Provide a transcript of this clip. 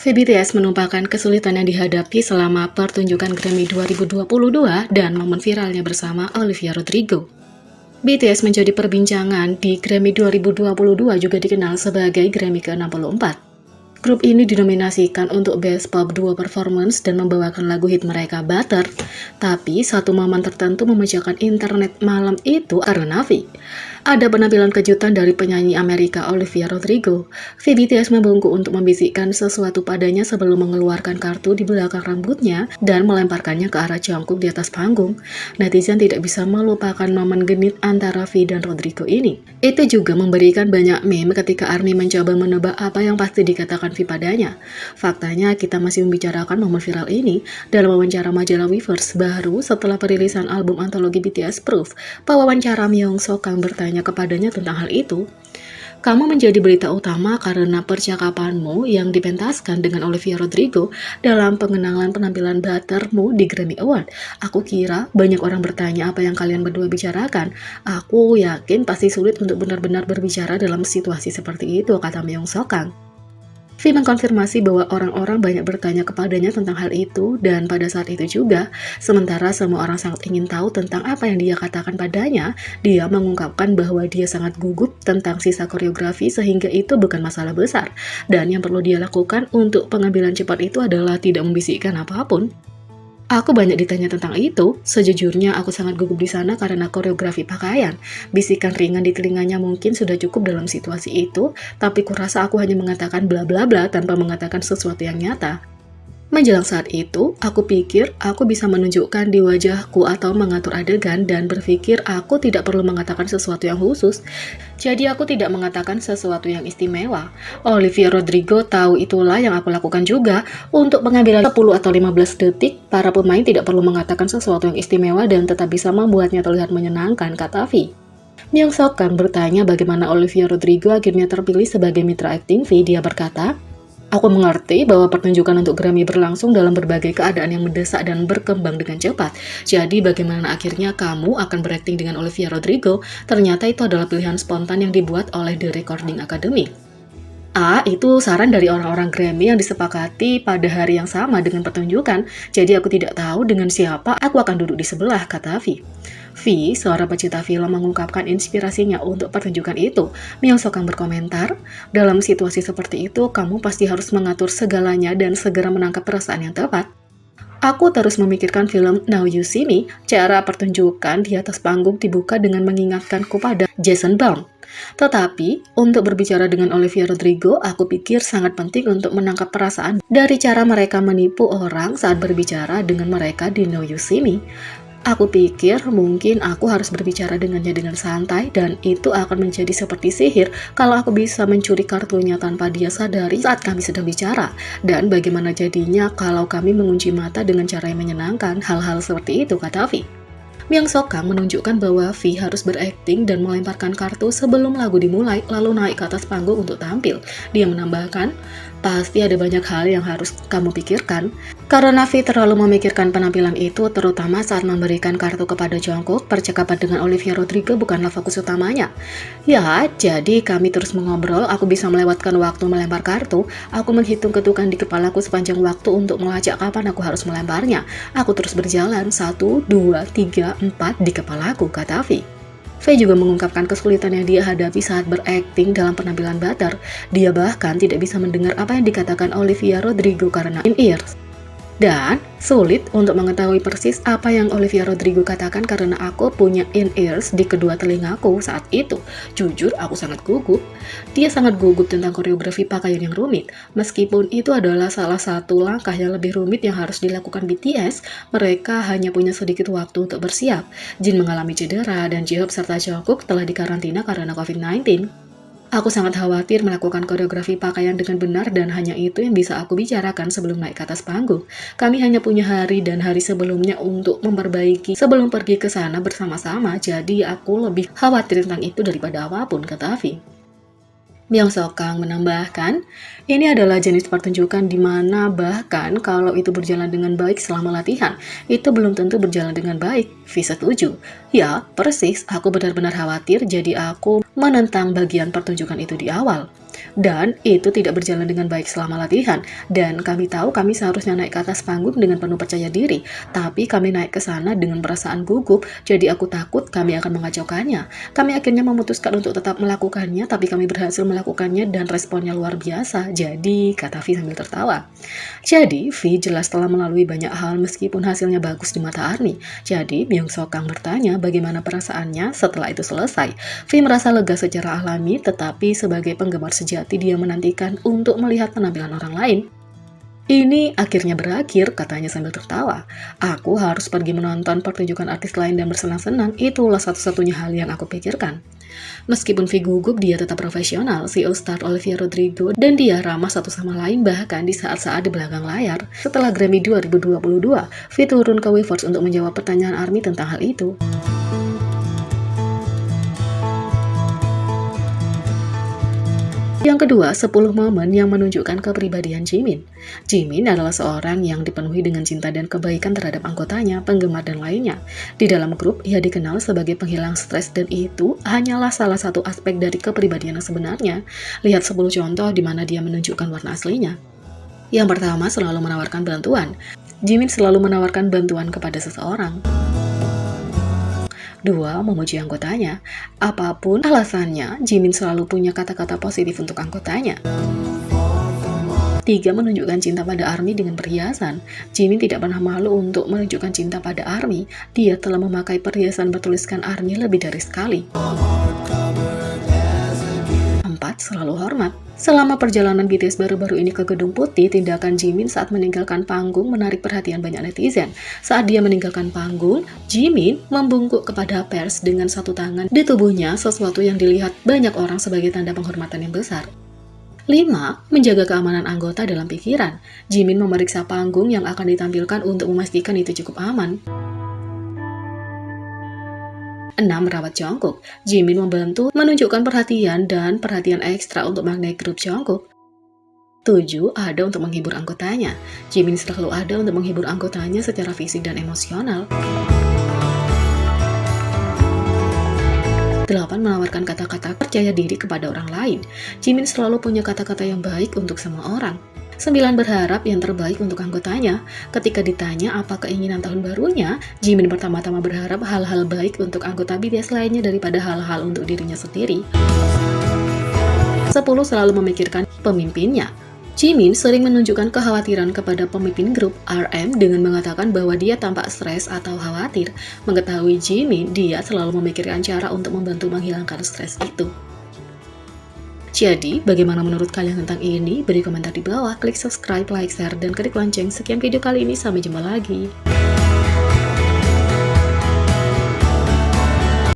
VBTS menumpahkan kesulitan yang dihadapi selama pertunjukan Grammy 2022 dan momen viralnya bersama Olivia Rodrigo. BTS menjadi perbincangan di Grammy 2022 juga dikenal sebagai Grammy ke-64. Grup ini dinominasikan untuk Best Pop Duo Performance dan membawakan lagu hit mereka Butter, tapi satu momen tertentu memecahkan internet malam itu karena V. Ada penampilan kejutan dari penyanyi Amerika Olivia Rodrigo. VBTS membungkuk untuk membisikkan sesuatu padanya sebelum mengeluarkan kartu di belakang rambutnya dan melemparkannya ke arah Jungkook di atas panggung. Netizen tidak bisa melupakan momen genit antara V dan Rodrigo ini. Itu juga memberikan banyak meme ketika ARMY mencoba menebak apa yang pasti dikatakan V padanya. Faktanya kita masih membicarakan momen viral ini dalam wawancara majalah Weverse baru setelah perilisan album antologi BTS Proof. Pewawancara Myung Sokang bertanya kepadanya tentang hal itu. Kamu menjadi berita utama karena percakapanmu yang dipentaskan dengan Olivia Rodrigo dalam pengenalan penampilan Buttermu di Grammy Award. Aku kira banyak orang bertanya apa yang kalian berdua bicarakan. Aku yakin pasti sulit untuk benar-benar berbicara dalam situasi seperti itu, kata Myung Sokang. V mengkonfirmasi bahwa orang-orang banyak bertanya kepadanya tentang hal itu dan pada saat itu juga, sementara semua orang sangat ingin tahu tentang apa yang dia katakan padanya, dia mengungkapkan bahwa dia sangat gugup tentang sisa koreografi sehingga itu bukan masalah besar, dan yang perlu dia lakukan untuk pengambilan cepat itu adalah tidak membisikkan apapun. Aku banyak ditanya tentang itu, sejujurnya aku sangat gugup di sana karena koreografi pakaian. Bisikan ringan di telinganya mungkin sudah cukup dalam situasi itu, tapi kurasa aku hanya mengatakan bla bla bla tanpa mengatakan sesuatu yang nyata. Menjelang saat itu, aku pikir aku bisa menunjukkan di wajahku atau mengatur adegan dan berpikir aku tidak perlu mengatakan sesuatu yang khusus. Jadi aku tidak mengatakan sesuatu yang istimewa. Olivia Rodrigo tahu itulah yang aku lakukan juga. Untuk pengambilan 10 atau 15 detik, para pemain tidak perlu mengatakan sesuatu yang istimewa dan tetap bisa membuatnya terlihat menyenangkan, kata V. Myung Sokang bertanya bagaimana Olivia Rodrigo akhirnya terpilih sebagai mitra akting V. Dia berkata, aku mengerti bahwa pertunjukan untuk Grammy berlangsung dalam berbagai keadaan yang mendesak dan berkembang dengan cepat. Jadi bagaimana akhirnya kamu akan berakting dengan Olivia Rodrigo? Ternyata itu adalah pilihan spontan yang dibuat oleh The Recording Academy. Itu saran dari orang-orang Grammy yang disepakati pada hari yang sama dengan pertunjukan. Jadi aku tidak tahu dengan siapa aku akan duduk di sebelah, kata V. V, seorang pecinta film, mengungkapkan inspirasinya untuk pertunjukan itu. Myung Sokang berkomentar, dalam situasi seperti itu, kamu pasti harus mengatur segalanya dan segera menangkap perasaan yang tepat. Aku terus memikirkan film Now You See Me. Cara pertunjukan di atas panggung dibuka dengan mengingatkanku pada Jason Bourne. Tetapi, untuk berbicara dengan Olivia Rodrigo, aku pikir sangat penting untuk menangkap perasaan dari cara mereka menipu orang saat berbicara dengan mereka di Now You See Me. Aku pikir mungkin aku harus berbicara dengannya dengan santai dan itu akan menjadi seperti sihir kalau aku bisa mencuri kartunya tanpa dia sadari saat kami sedang bicara. Dan bagaimana jadinya kalau kami mengunci mata dengan cara yang menyenangkan, hal-hal seperti itu, kata V. Myung Sokang menunjukkan bahwa V harus berakting dan melemparkan kartu sebelum lagu dimulai lalu naik ke atas panggung untuk tampil. Dia menambahkan, pasti ada banyak hal yang harus kamu pikirkan. Karena V terlalu memikirkan penampilan itu, terutama saat memberikan kartu kepada Jungkook, percakapan dengan Olivia Rodrigo bukanlah fokus utamanya. Ya, jadi kami terus mengobrol, aku bisa melewatkan waktu melempar kartu, aku menghitung ketukan di kepalaku sepanjang waktu untuk melacak kapan aku harus melemparnya. Aku terus berjalan, 1, 2, 3, 4 di kepalaku, kata V. V juga mengungkapkan kesulitan yang dia hadapi saat berakting dalam penampilan Butter. Dia bahkan tidak bisa mendengar apa yang dikatakan Olivia Rodrigo karena in-ears. Dan sulit untuk mengetahui persis apa yang Olivia Rodrigo katakan karena aku punya in-ears di kedua telingaku saat itu. Jujur, aku sangat gugup. Dia sangat gugup tentang koreografi pakaian yang rumit. Meskipun itu adalah salah satu langkah yang lebih rumit yang harus dilakukan BTS, mereka hanya punya sedikit waktu untuk bersiap. Jin mengalami cedera dan J-Hope serta Jungkook telah dikarantina karena COVID-19. Aku sangat khawatir melakukan koreografi pakaian dengan benar dan hanya itu yang bisa aku bicarakan sebelum naik ke atas panggung. Kami hanya punya hari dan hari sebelumnya untuk memperbaiki sebelum pergi ke sana bersama-sama, jadi aku lebih khawatir tentang itu daripada apapun, kata V. Myung Sokang menambahkan, ini adalah jenis pertunjukan di mana bahkan kalau itu berjalan dengan baik selama latihan, itu belum tentu berjalan dengan baik. V setuju. Ya, persis, aku benar-benar khawatir jadi aku menentang bagian pertunjukan itu di awal. Dan itu tidak berjalan dengan baik selama latihan. Dan kami tahu kami seharusnya naik ke atas panggung dengan penuh percaya diri. Tapi kami naik ke sana dengan perasaan gugup, jadi aku takut kami akan mengacaukannya. Kami akhirnya memutuskan untuk tetap melakukannya, tapi kami berhasil melakukannya dan responnya luar biasa. Jadi, kata V sambil tertawa. Jadi, V jelas telah melalui banyak hal meskipun hasilnya bagus di mata ARMY. Jadi, Byung So Kang bertanya bagaimana perasaannya setelah itu selesai. V merasa lega secara alami, tetapi sebagai penggemar sejati dia menantikan untuk melihat penampilan orang lain. Ini akhirnya berakhir, katanya sambil tertawa. Aku harus pergi menonton pertunjukan artis lain dan bersenang-senang, itulah satu-satunya hal yang aku pikirkan. Meskipun V gugup, dia tetap profesional, CEO star Olivia Rodrigo, dan dia ramah satu sama lain bahkan di saat-saat di belakang layar. Setelah Grammy 2022, V turun ke Weverse untuk menjawab pertanyaan ARMY tentang hal itu. Yang kedua, 10 momen yang menunjukkan kepribadian Jimin. Jimin adalah seorang yang dipenuhi dengan cinta dan kebaikan terhadap anggotanya, penggemar, dan lainnya. Di dalam grup, ia dikenal sebagai penghilang stres dan itu hanyalah salah satu aspek dari kepribadian yang sebenarnya. Lihat 10 contoh di mana dia menunjukkan warna aslinya. Yang pertama, selalu menawarkan bantuan. Jimin selalu menawarkan bantuan kepada seseorang. 2. Memuji anggotanya. Apapun alasannya, Jimin selalu punya kata-kata positif untuk anggotanya. 3. Menunjukkan cinta pada ARMY dengan perhiasan. Jimin tidak pernah malu untuk menunjukkan cinta pada ARMY. Dia telah memakai perhiasan bertuliskan ARMY lebih dari sekali. 4. Selalu hormat. Selama perjalanan BTS baru-baru ini ke Gedung Putih, tindakan Jimin saat meninggalkan panggung menarik perhatian banyak netizen. Saat dia meninggalkan panggung, Jimin membungkuk kepada pers dengan satu tangan di tubuhnya, sesuatu yang dilihat banyak orang sebagai tanda penghormatan yang besar. 5. Menjaga keamanan anggota dalam pikiran. Jimin memeriksa panggung yang akan ditampilkan untuk memastikan itu cukup aman. 6. Merawat Jungkook. Jimin membantu menunjukkan perhatian dan perhatian ekstra untuk magnet grup Jungkook. 7. Ada untuk menghibur anggotanya. Jimin selalu ada untuk menghibur anggotanya secara fisik dan emosional. 8. Menawarkan kata-kata percaya diri kepada orang lain. Jimin selalu punya kata-kata yang baik untuk semua orang. 9. Berharap yang terbaik untuk anggotanya. Ketika ditanya apa keinginan tahun barunya, Jimin pertama-tama berharap hal-hal baik untuk anggota BTS lainnya daripada hal-hal untuk dirinya sendiri. 10. Selalu memikirkan pemimpinnya. Jimin sering menunjukkan kekhawatiran kepada pemimpin grup RM dengan mengatakan bahwa dia tampak stres atau khawatir. Mengetahui Jimin, dia selalu memikirkan cara untuk membantu menghilangkan stres itu. Jadi, bagaimana menurut kalian tentang ini? Beri komentar di bawah, klik subscribe, like, share, dan klik lonceng. Sekian video kali ini, sampai jumpa lagi.